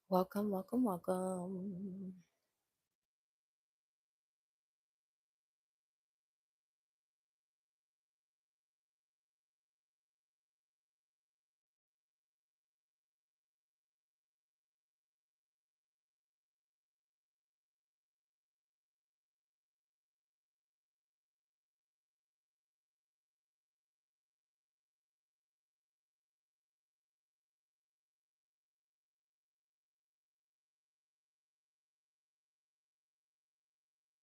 Welcome, welcome, welcome.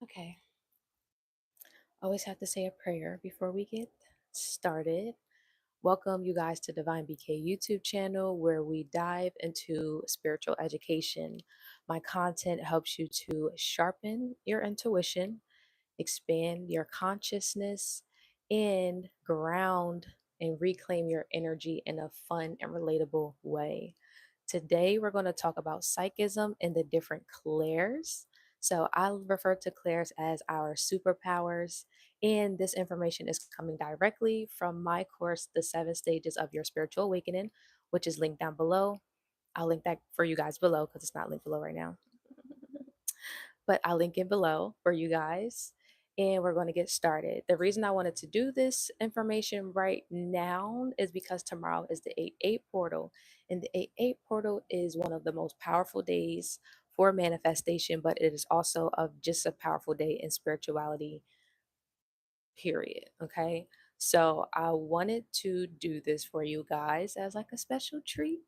Okay, always have to say a prayer before we get started. Welcome, you guys, to Divine BK YouTube channel where we dive into spiritual education. My content helps you to sharpen your intuition, expand your consciousness, and ground and reclaim your energy in a fun and relatable way. Today, we're going to talk about psychism and the different clairs. So, I refer to clairs as our superpowers, and this information is coming directly from my course, The Seven Stages of Your Spiritual Awakening, which is linked down below. I'll link that for you guys below because it's not linked below right now, but I'll link it below for you guys. And we're going to get started. The reason I wanted to do this information right now is because tomorrow is the 8-8 portal. And the 8-8 portal is one of the most powerful days for manifestation, but it is also of just a powerful day in spirituality, period. Okay. So I wanted to do this for you guys as like a special treat.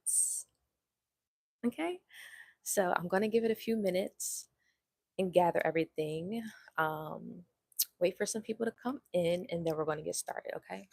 Okay. So I'm going to give it a few minutes and gather everything. Um, Wait for some people to come in, and then we're going to get started. Okay.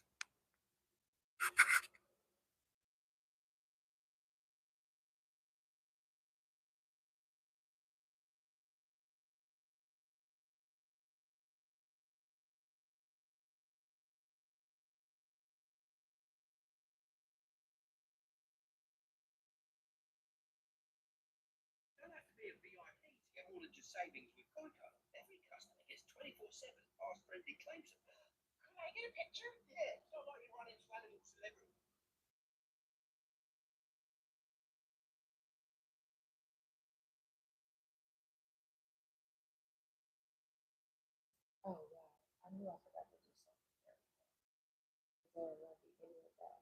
Oh yeah, I knew I forgot to do something there. There won't be any of that.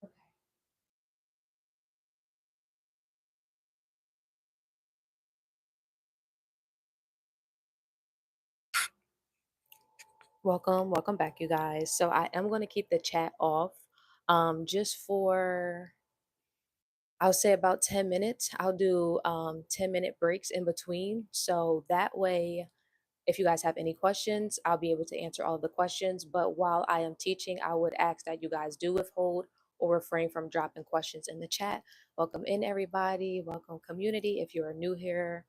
Okay. Welcome, welcome back, you guys. So I am going to keep the chat off, just for I'll say about 10 minutes. I'll do 10-minute breaks in between, so that way if you guys have any questions, I'll be able to answer all of the questions. But while I am teaching, I would ask that you guys do withhold or refrain from dropping questions in the chat. Welcome in, everybody. Welcome, community. If you're new here,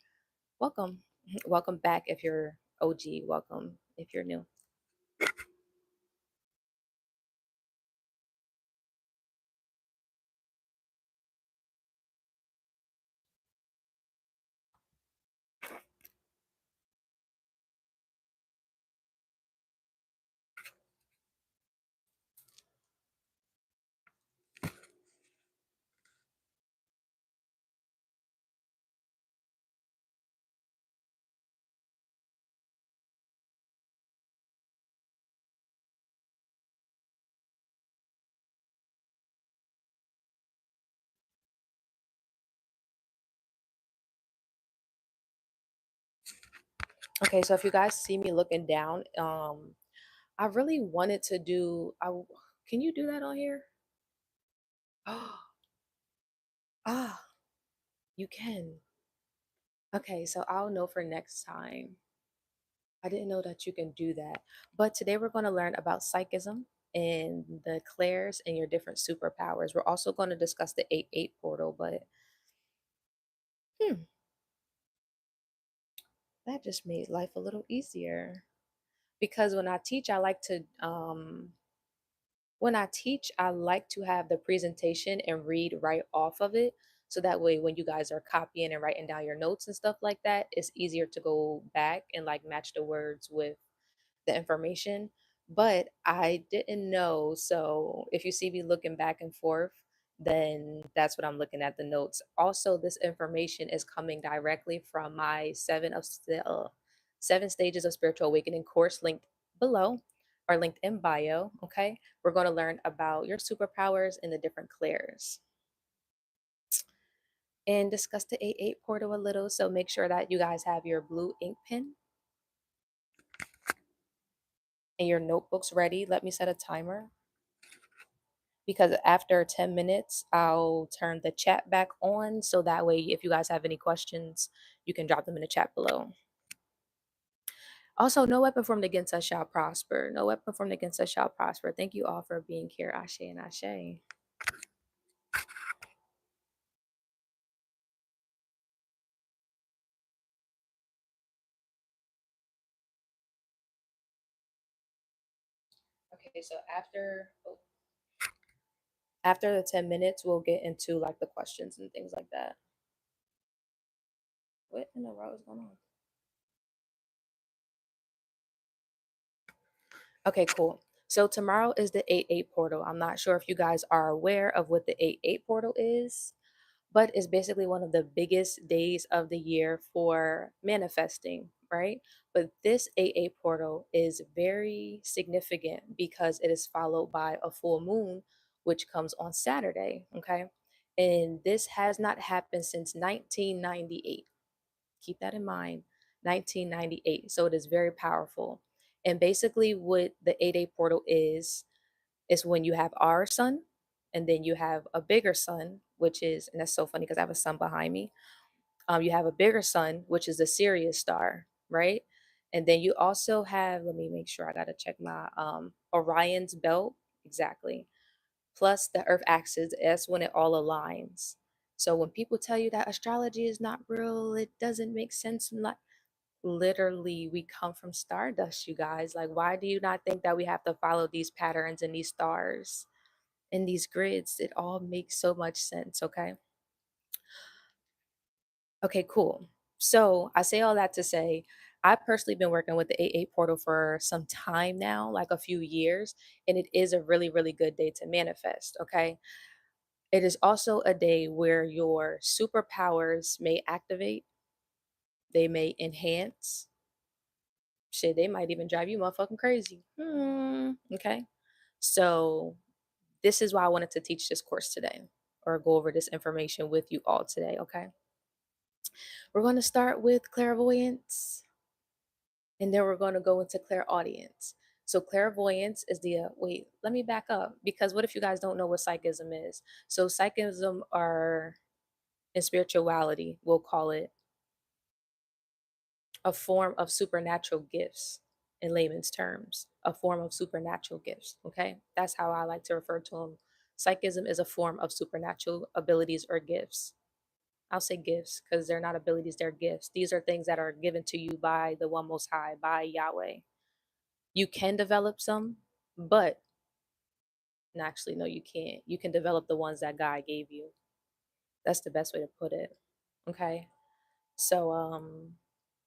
welcome. Welcome back if you're OG. Welcome if you're new. Okay, so if you guys see me looking down, I really wanted to do. Can you do that on here? Ah, you can. Okay, so I'll know for next time. I didn't know that you can do that. But today we're going to learn about psychism and the clairs and your different superpowers. We're also going to discuss the 8-8 portal, but hmm, that just made life a little easier. Because when I teach, I like to have the presentation and read right off of it. So that way, when you guys are copying and writing down your notes and stuff like that, it's easier to go back and like match the words with the information. But I didn't know. So if you see me looking back and forth, then that's what I'm looking at the notes. Also, this information is coming directly from my 7 stages of spiritual awakening course linked below or linked in bio. Okay. We're going to learn about your superpowers and the different clairs and discuss the 8-8 portal a little. So make sure that you guys have your blue ink pen and your notebooks ready. Let me set a timer because after 10 minutes, I'll turn the chat back on. So that way, if you guys have any questions, you can drop them in the chat below. Also, no weapon formed against us shall prosper. No weapon formed against us shall prosper. Thank you all for being here. Ashe and Ashe. Okay, so after the 10 minutes, we'll get into like the questions and things like that. What in the world is going on? Okay, cool. So tomorrow is the 8-8 portal. I'm not sure if you guys are aware of what the 8-8 portal is, but it's basically one of the biggest days of the year for manifesting, right? But this 8-8 portal is very significant because it is followed by a full moon, which comes on Saturday, okay? And this has not happened since 1998. Keep that in mind. 1998. So it is very powerful. And basically, what the 8-8 portal is when you have our sun, and then you have a bigger sun, which is, and that's so funny because I have a sun behind me. You have a bigger sun, which is a Sirius star, right? And then you also have, let me make sure I got to check my Orion's belt exactly, plus the Earth axis. That's when it all aligns. So when people tell you that astrology is not real, it doesn't make sense. Literally, we come from stardust, you guys. Like, why do you not think that we have to follow these patterns and these stars and these grids? It all makes so much sense. Okay. Okay, cool. So I say all that to say, I've personally been working with the 8-8 portal for some time now, like a few years, and it is a really, really good day to manifest. Okay. It is also a day where your superpowers may activate, they may enhance. Shit, they might even drive you motherfucking crazy. Okay. So this is why I wanted to teach this course today or go over this information with you all today. Okay. We're going to start with clairvoyance and then we're going to go into clairaudience. So clairvoyance is wait, let me back up because what if you guys don't know what psychism is? So psychism are in spirituality, we'll call it a form of supernatural gifts in layman's terms, a form of supernatural gifts. Okay. That's how I like to refer to them. Psychism is a form of supernatural abilities or gifts. I'll say gifts because they're not abilities, they're gifts. These are things that are given to you by the One Most High, by Yahweh. You can develop some, but actually, no, you can't. You can develop the ones that God gave you. That's the best way to put it. Okay. So,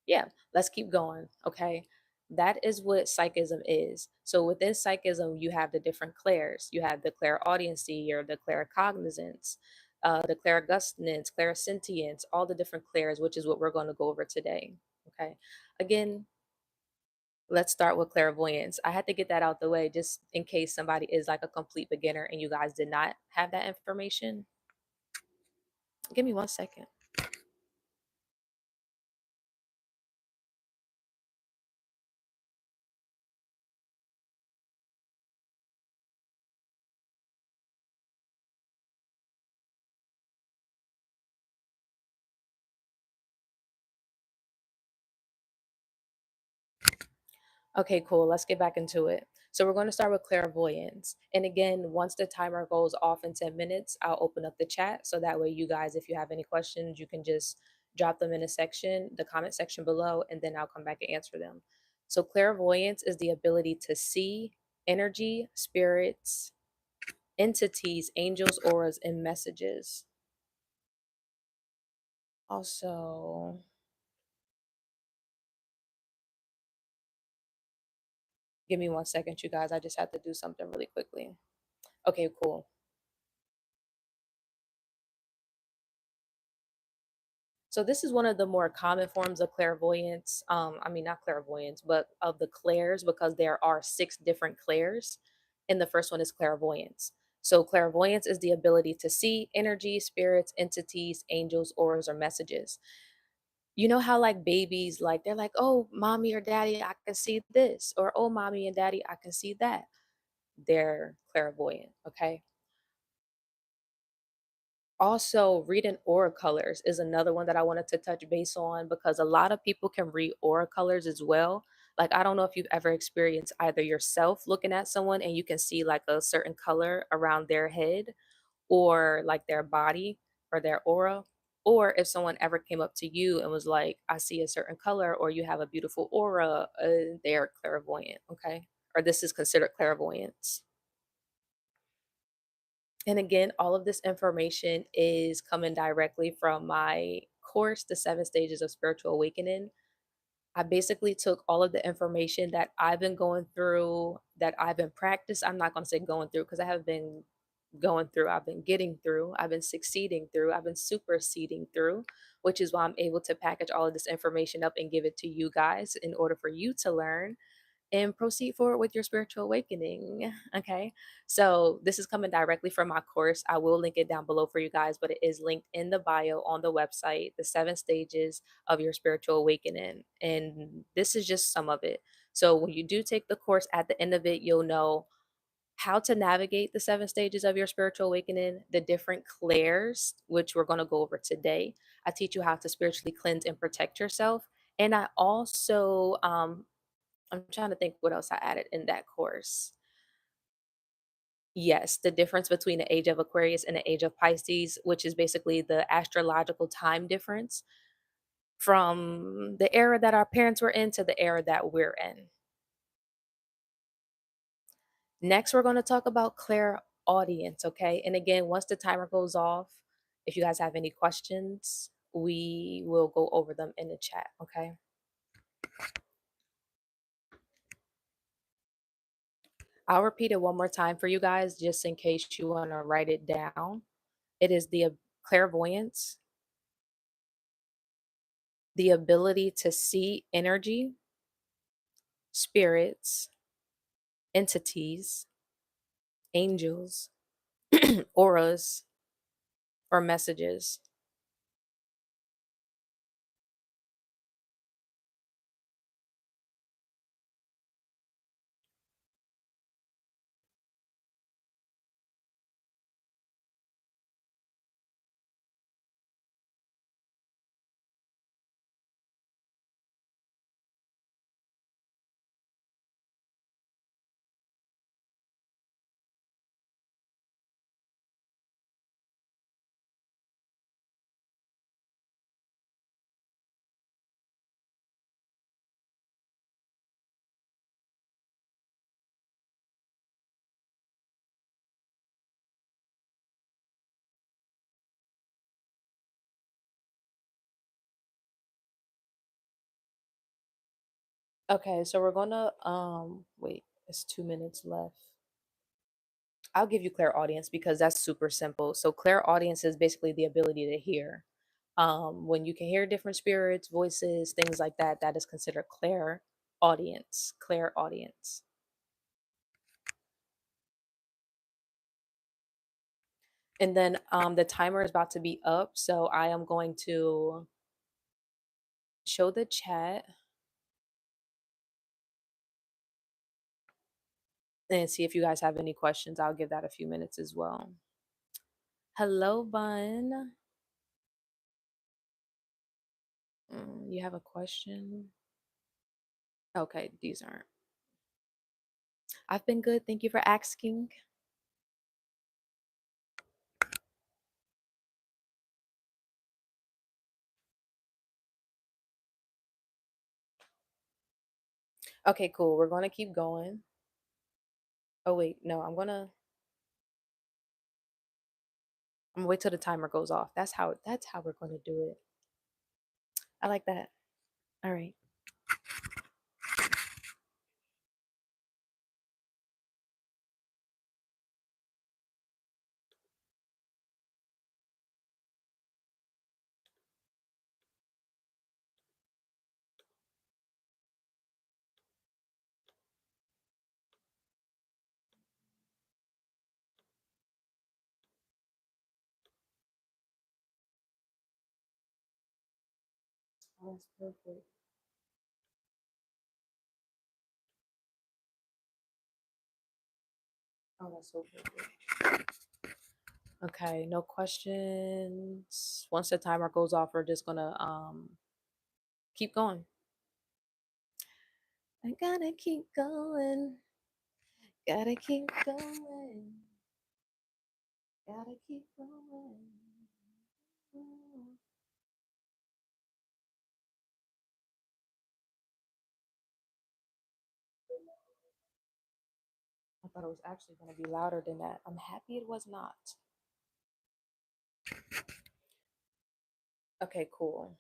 yeah, let's keep going. Okay. That is what psychism is. So within psychism, you have the different clairs. You have the clairaudiency or the claircognizance, the clairgustance, clairsentience, all the different clairs, which is what we're going to go over today. Okay. Again, let's start with clairvoyance. I had to get that out the way just in case somebody is like a complete beginner and you guys did not have that information. Give me 1 second. Okay, cool. Let's get back into it. So we're going to start with clairvoyance. And again, once the timer goes off in 10 minutes, I'll open up the chat. So that way, you guys, if you have any questions, you can just drop them in a section, the comment section below, and then I'll come back and answer them. So clairvoyance is the ability to see energy, spirits, entities, angels, auras, and messages. Also, give me 1 second, you guys. I just have to do something really quickly. Okay, cool. So this is one of the more common forms of clairvoyance. I mean, not clairvoyance, but of the clairs, because there are six different clairs, and the first one is clairvoyance. So clairvoyance is the ability to see energy, spirits, entities, angels, auras, or messages. You know how like babies, like they're like, "Oh, mommy or daddy, I can see this," or "Oh, mommy and daddy, I can see that." They're clairvoyant. Okay. Also, reading aura colors is another one that I wanted to touch base on, because a lot of people can read aura colors as well. Like, I don't know if you've ever experienced either yourself looking at someone and you can see like a certain color around their head, or like their body or their aura, or if someone ever came up to you and was like, I see a certain color, or you have a beautiful aura, they're clairvoyant. Okay. Or this is considered clairvoyance. And again, all of this information is coming directly from my course, The 7 Stages of Spiritual Awakening. I basically took all of the information that I've been going through, that I've been practice. I'm not going to say going through, because I have been going through, I've been getting through, I've been succeeding through, I've been superseding through, which is why I'm able to package all of this information up and give it to you guys in order for you to learn and proceed forward with your spiritual awakening. Okay. So this is coming directly from my course. I will link it down below for you guys, but it is linked in the bio on the website, The 7 Stages of Your Spiritual Awakening. And this is just some of it. So when you do take the course, at the end of it, you'll know how to navigate the 7 stages of your spiritual awakening, the different clairs, which we're going to go over today. I teach you how to spiritually cleanse and protect yourself. And I also I'm trying to think what else I added in that course. Yes, the difference between the age of Aquarius and the age of Pisces, which is basically the astrological time difference from the era that our parents were in to the era that we're in. Next, we're going to talk about clairaudience, okay? And again, once the timer goes off, if you guys have any questions, we will go over them in the chat, okay? I'll repeat it one more time for you guys just in case you want to write it down. It is the clairvoyance, the ability to see energy, spirits, entities, angels, auras, or messages. Okay, so we're gonna wait, it's 2 minutes left. I'll give you clairaudience because that's super simple. So clairaudience is basically the ability to hear. When you can hear different spirits, voices, things like that, that is considered clairaudience. Clairaudience. And then the timer is about to be up, so I am going to show the chat and see if you guys have any questions. I'll give that a few minutes as well. Hello, Bun. You have a question? Okay, these aren't. I've been good. Thank you for asking. Okay, cool. We're going to keep going. Oh wait, no, I'm gonna wait till the timer goes off. That's how we're going to do it. I like that. All right. Oh, that's perfect. Oh, that's so perfect. Okay, no questions. Once the timer goes off, we're just gonna keep going. I gotta keep going. Gotta keep going. Gotta keep going. I thought it was actually gonna be louder than that. I'm happy it was not. Okay, cool.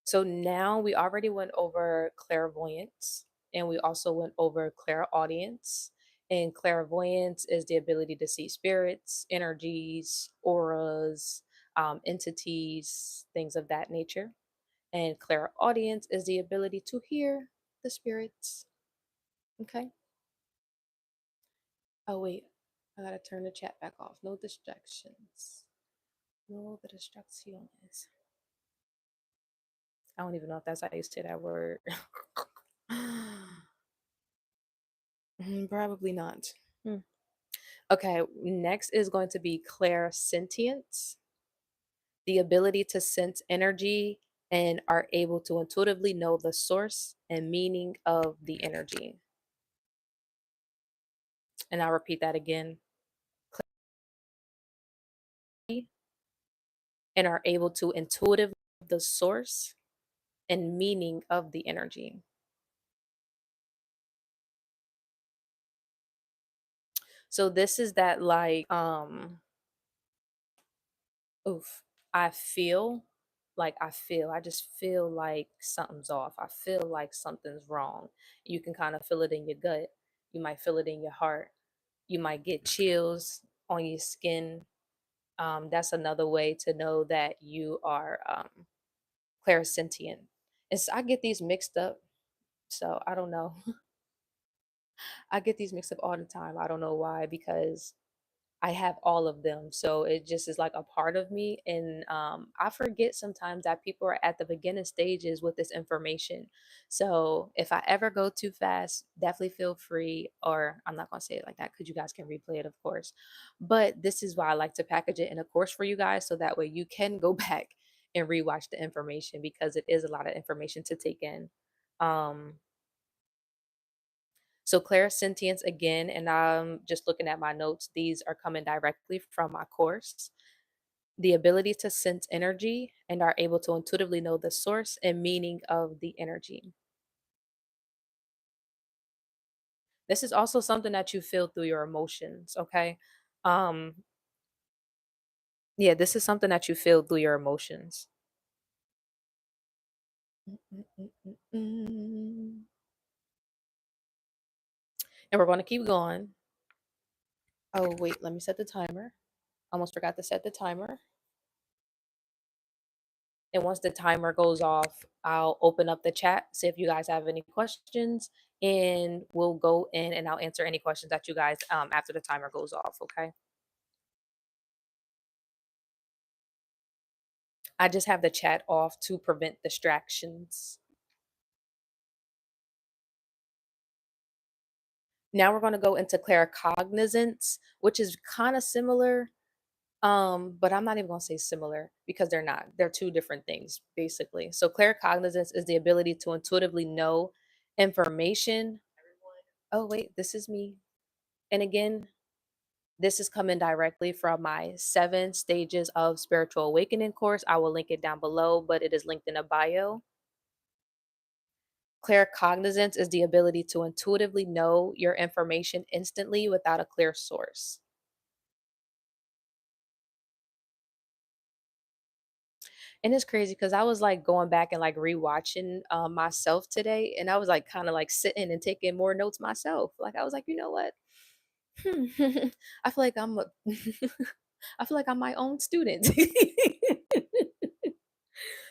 So now we already went over clairvoyance and we also went over clairaudience. And clairvoyance is the ability to see spirits, energies, auras, entities, things of that nature. And clairaudience is the ability to hear the spirits. Okay. Oh, wait. I gotta turn the chat back off. No distractions. No distracciones. I don't even know if that's how you say that word. Probably not. Hmm. Okay, next is going to be clairsentience, the ability to sense energy and are able to intuitively know the source and meaning of the energy. And I'll repeat that again. Clarity and are able to intuitively know the source and meaning of the energy. So this is that like oof, I just feel like something's off. I feel like something's wrong. You can kind of feel it in your gut. You might feel it in your heart. You might get chills on your skin. That's another way to know that you are clairsentient. I get these mixed up, so I don't know. I get these mixed up all the time. I don't know why, because I have all of them. So it just is like a part of me. And I forget sometimes that people are at the beginning stages with this information. So if I ever go too fast, definitely feel free, or I'm not going to say it like that because you guys can replay it, of course. But this is why I like to package it in a course for you guys. So that way you can go back and rewatch the information because it is a lot of information to take in. Um, so clairsentience again, and I'm just looking at my notes. These are coming directly from my course. The ability to sense energy and are able to intuitively know the source and meaning of the energy. This is also something that you feel through your emotions, okay? Um yeah, this is something that you feel through your emotions. Mm, mm, mm, mm, mm. And we're going to keep going. Oh, wait, let me set the timer. Almost forgot to set the timer. And once the timer goes off, I'll open up the chat, see if you guys have any questions, and we'll go in and I'll answer any questions that you guys after the timer goes off. Okay. I just have the chat off to prevent distractions. Now we're going to go into claircognizance, which is kind of similar, but I'm not even going to say similar because they're not. They're two different things, basically. So claircognizance is the ability to intuitively know information. Oh, wait, this is me. And again, this is coming directly from my 7 stages of spiritual awakening course. I will link it down below, but it is linked in a bio. Claircognizance is the ability to intuitively know your information instantly without a clear source. And it's crazy because I was like going back and like rewatching myself today, and I was like kind of like sitting and taking more notes myself. Like I was like, you know what? I feel like I'm a I feel like I'm my own student.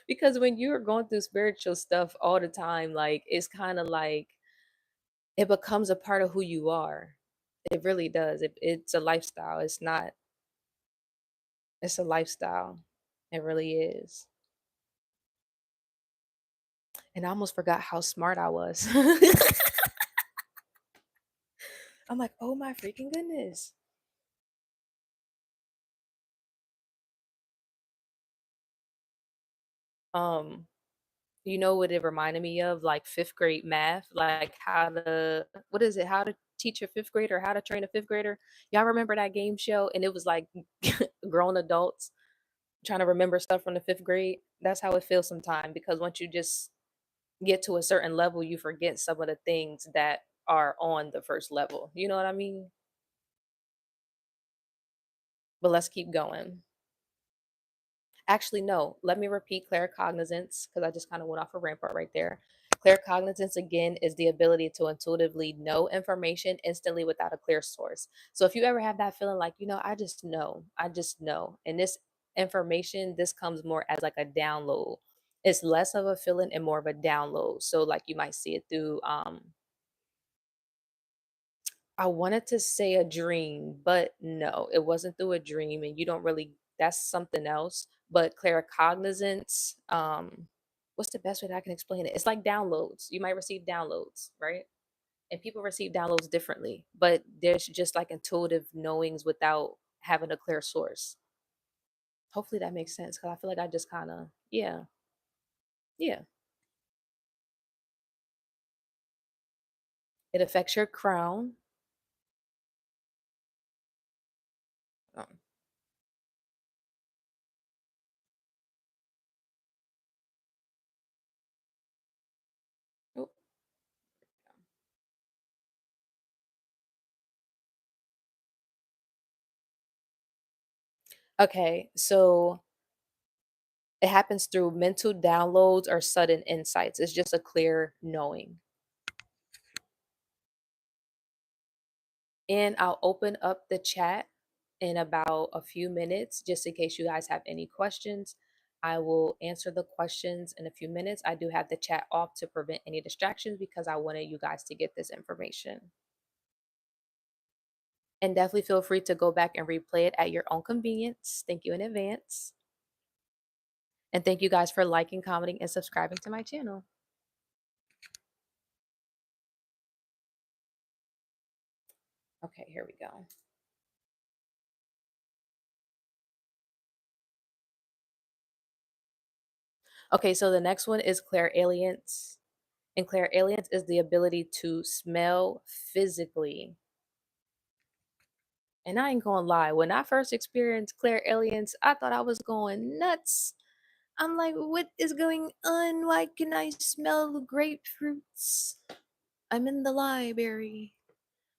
Because when you're going through spiritual stuff all the time, like it's kind of like it becomes a part of who you are. It really does. It's a lifestyle. It's a lifestyle. It really is. And I almost forgot how smart I was. I'm like, oh my freaking goodness. Um, you know what it reminded me of? Like fifth grade math, like how to, what is it? How to teach a fifth grader, how to train a fifth grader. Y'all remember that game show? And it was like grown adults trying to remember stuff from the fifth grade. That's how it feels sometimes because once you just get to a certain level, you forget some of the things that are on the first level. You know what I mean? But let's keep going. Actually, no, let me repeat claircognizance because I just kind of went off a rampart right there. Claircognizance, again, is the ability to intuitively know information instantly without a clear source. So if you ever have that feeling like, I just know. And this information, this comes more as like a download. It's less of a feeling and more of a download. So like you might see it through I wanted to say a dream, but no, it wasn't through a dream, and you don't really that's something else. But claircognizance, what's the best way that I can explain it? It's like downloads. You might receive downloads, right? And people receive downloads differently, but there's just like intuitive knowings without having a clear source. Hopefully that makes sense because I feel like I just kind of, yeah, yeah. It affects your crown. Um, oh, okay, so it happens through mental downloads or sudden insights. It's just a clear knowing. And I'll open up the chat in about a few minutes just in case you guys have any questions. I will answer the questions in a few minutes. I do have the chat off to prevent any distractions because I wanted you guys to get this information. And definitely feel free to go back and replay it at your own convenience. Thank you in advance. And thank you guys for liking, commenting, and subscribing to my channel. Okay, here we go. Okay, so the next one is clairalience. And clairalience is the ability to smell physically. And I ain't gonna lie, when I first experienced clairalience, I thought I was going nuts. I'm like, what is going on? Why can I smell grapefruits? I'm in the library.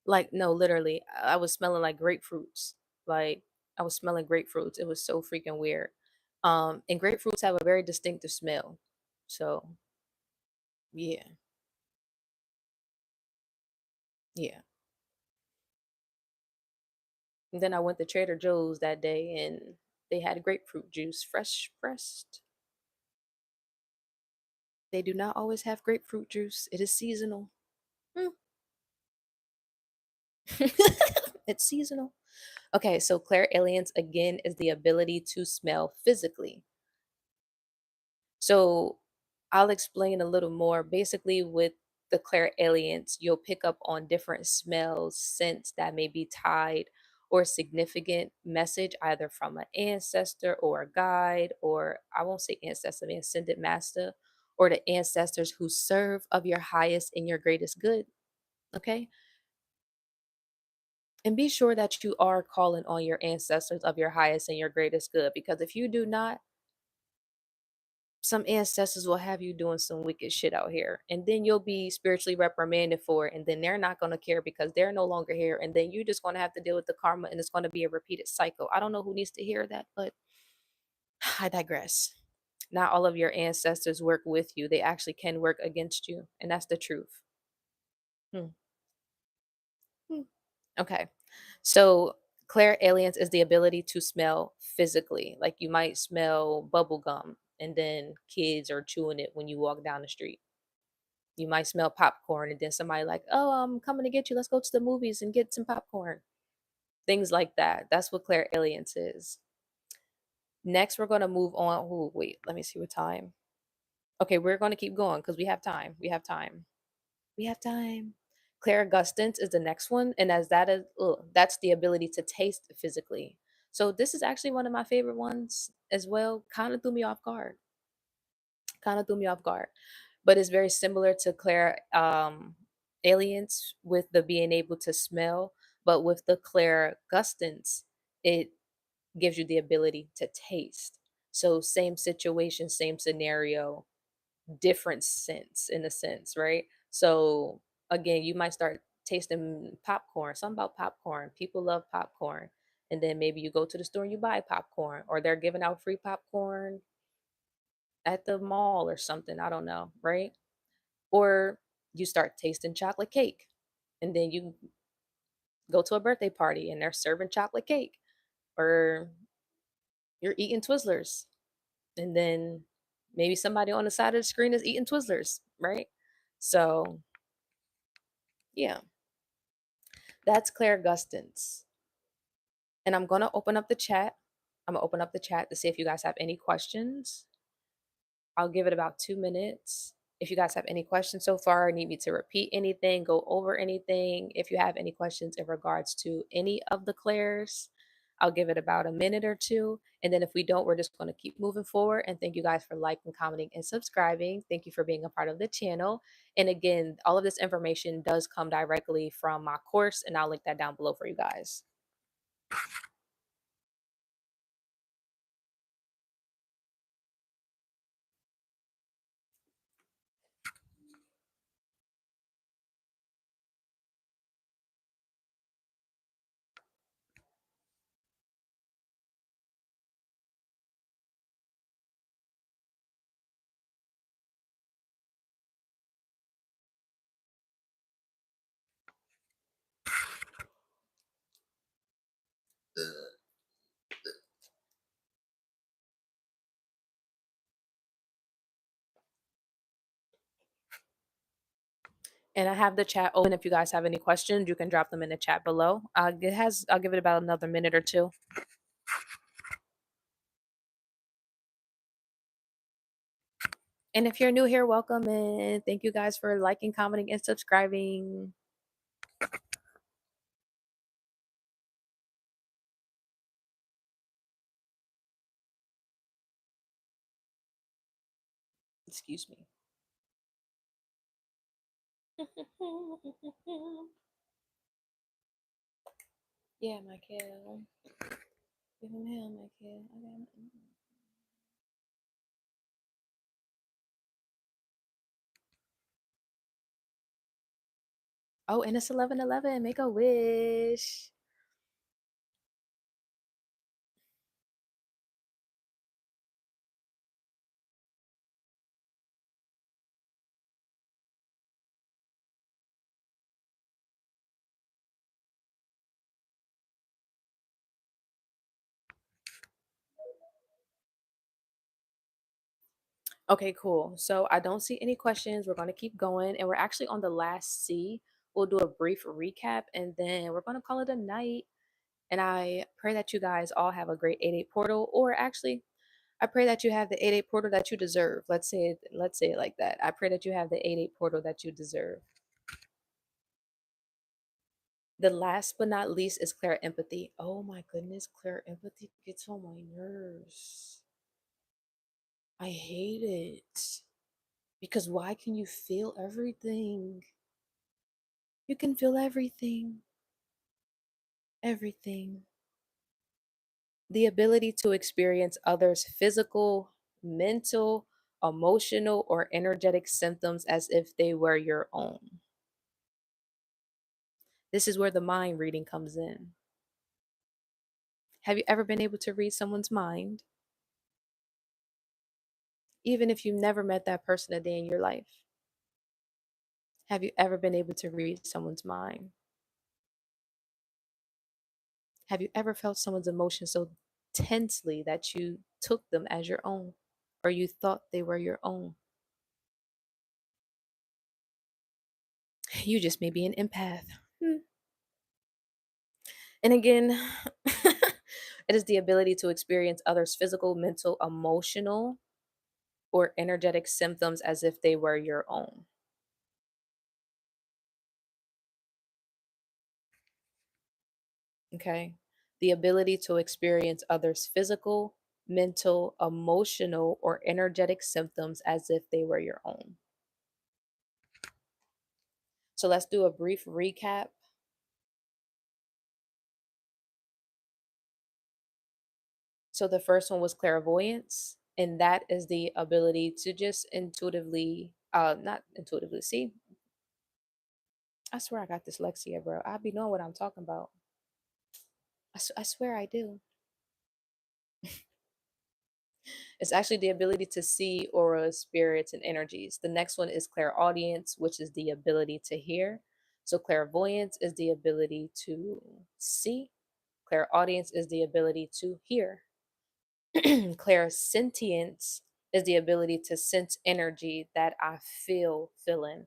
Like, no, literally, I was smelling like grapefruits. Like, I was smelling grapefruits. It was so freaking weird. And grapefruits have a very distinctive smell. So, yeah, yeah. And then I went to Trader Joe's that day and they had grapefruit juice, fresh pressed. They do not always have grapefruit juice. It is seasonal. Mm. It's seasonal. Okay, so clairalience again is the ability to smell physically. So I'll explain a little more. Basically, with the clairalience, you'll pick up on different smells, scents that may be tied or significant message either from an ancestor or a guide, or I won't say ancestor, I mean ascended master, or the ancestors who serve of your highest and your greatest good. Okay. And be sure that you are calling on your ancestors of your highest and your greatest good, because if you do not, some ancestors will have you doing some wicked shit out here. And then you'll be spiritually reprimanded for it. And then they're not going to care because they're no longer here. And then you're just going to have to deal with the karma, and it's going to be a repeated cycle. I don't know who needs to hear that, but I digress. Not all of your ancestors work with you, they actually can work against you. And that's the truth. Hmm. Hmm. Okay. So, clair aliens is the ability to smell physically. Like you might smell bubble gum and then kids are chewing it when you walk down the street. You might smell popcorn and then somebody like, "Oh, I'm coming to get you. Let's go to the movies and get some popcorn." Things like that. That's what clair aliens is. Next, we're going to move on. Oh, wait, let me see what time. Okay, we're going to keep going because we have time. We have time. We have time. Clairgustance is the next one, and as that is, that's the ability to taste physically. So this is actually one of my favorite ones as well. Kind of threw me off guard. Kind of threw me off guard, but it's very similar to clair aliens with the being able to smell, but with the clairgustance, it gives you the ability to taste. So same situation, same scenario, different sense in a sense, right? So again, you might start tasting popcorn, something about popcorn. People love popcorn. And then maybe you go to the store and you buy popcorn, or they're giving out free popcorn at the mall or something. I don't know, right? Or you start tasting chocolate cake, and then you go to a birthday party and they're serving chocolate cake, or you're eating Twizzlers, and then maybe somebody on the side of the screen is eating Twizzlers, right? So, yeah. That's Claire Gustins. And I'm going to open up the chat. I'm going to open up the chat to see if you guys have any questions. I'll give it about 2 minutes. If you guys have any questions so far, need me to repeat anything, go over anything, if you have any questions in regards to any of the Claires, I'll give it about a minute or two. And then if we don't, we're just going to keep moving forward. And thank you guys for liking, commenting, and subscribing. Thank you for being a part of the channel. And again, all of this information does come directly from my course, and I'll link that down below for you guys. And I have the chat open. If you guys have any questions, you can drop them in the chat below. I'll give it about another minute or two. And if you're new here, welcome, and thank you guys for liking, commenting, and subscribing. Excuse me. Yeah, Michael. Give him hell, Michael. Oh, and it's 11:11. Make a wish. Okay, cool. So I don't see any questions. We're going to keep going, and we're actually on the last C. We'll do a brief recap, and then we're going to call it a night. And I pray that you guys all have a great 8-8 portal, or actually, I pray that you have the 8-8 portal that you deserve. Let's say it like that. I pray that you have the 8-8 portal that you deserve. The last but not least is clear empathy. Oh my goodness, clear empathy gets on my nerves. I hate it. Because why can you feel everything? You can feel everything. everything. The ability to experience others' physical, mental, emotional, or energetic symptoms as if they were your own. This is where the mind reading comes in. Have you ever been able to read someone's mind? Even if you've never met that person a day in your life, have you ever been able to read someone's mind? Have you ever felt someone's emotion so tensely that you took them as your own, or you thought they were your own? You just may be an empath. Hmm. And again, it is the ability to experience others' physical, mental, emotional, or energetic symptoms as if they were your own. Okay. The ability to experience others' physical, mental, emotional, or energetic symptoms as if they were your own. So let's do a brief recap. So the first one was clairvoyance, and that is the ability to just intuitively, not intuitively, see, I swear I got dyslexia, bro. I be knowing what I'm talking about. I swear I do. It's actually the ability to see auras, spirits, and energies. The next one is clairaudience, which is the ability to hear. So clairvoyance is the ability to see. Clairaudience is the ability to hear. Clairsentience is the ability to sense energy that I feel feeling.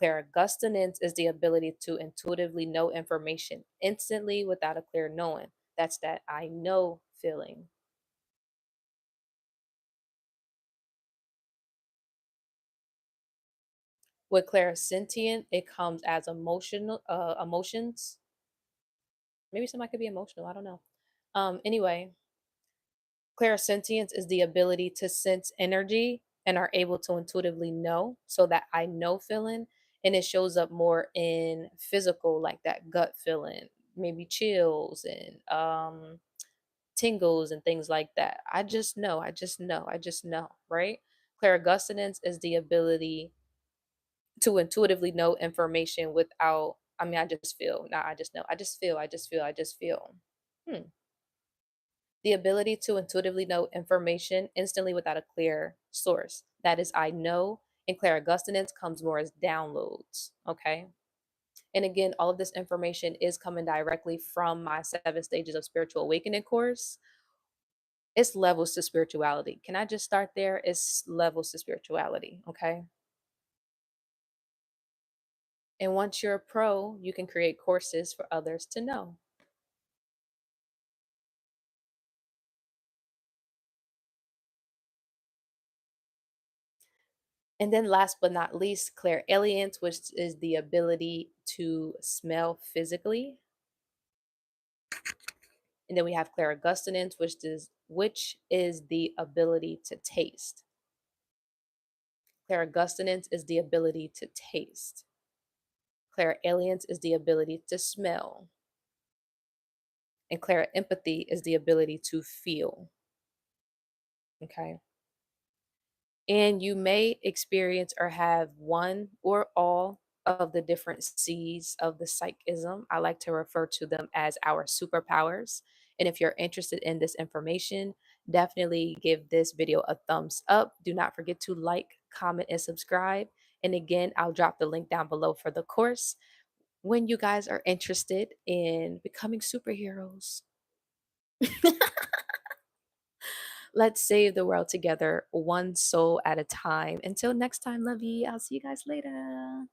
Clairgustinance is the ability to intuitively know information instantly without a clear knowing. That's that I know feeling. With clairsentient, it comes as emotions. Maybe somebody could be emotional. I don't know. Anyway, clairsentience is the ability to sense energy and are able to intuitively know, so that I know feeling, and it shows up more in physical, like that gut feeling, maybe chills and tingles and things like that. I just know, I just know, I just know, right? Clairgustinance is the ability to intuitively know information without, I mean, I just feel, not I just know, I just feel, I just feel, I just feel. Hmm. The ability to intuitively know information instantly without a clear source. That is, I know, and clairgustinance comes more as downloads. Okay. And again, all of this information is coming directly from my 7 stages of spiritual awakening course. It's levels to spirituality. Can I just start there? It's levels to spirituality. Okay. And once you're a pro, you can create courses for others to know. And then last but not least, clairalience, which is the ability to smell physically. And then we have clairgustinance, which is the ability to taste. Clairgustinance is the ability to taste. Clairalience is the ability to smell. And clairempathy is the ability to feel. Okay. And you may experience or have one or all of the different C's of the psychism. I like to refer to them as our superpowers. And if you're interested in this information, definitely give this video a thumbs up. Do not forget to like, comment, and subscribe. And again, I'll drop the link down below for the course when you guys are interested in becoming superheroes. Let's save the world together, one soul at a time. Until next time, love you. I'll see you guys later.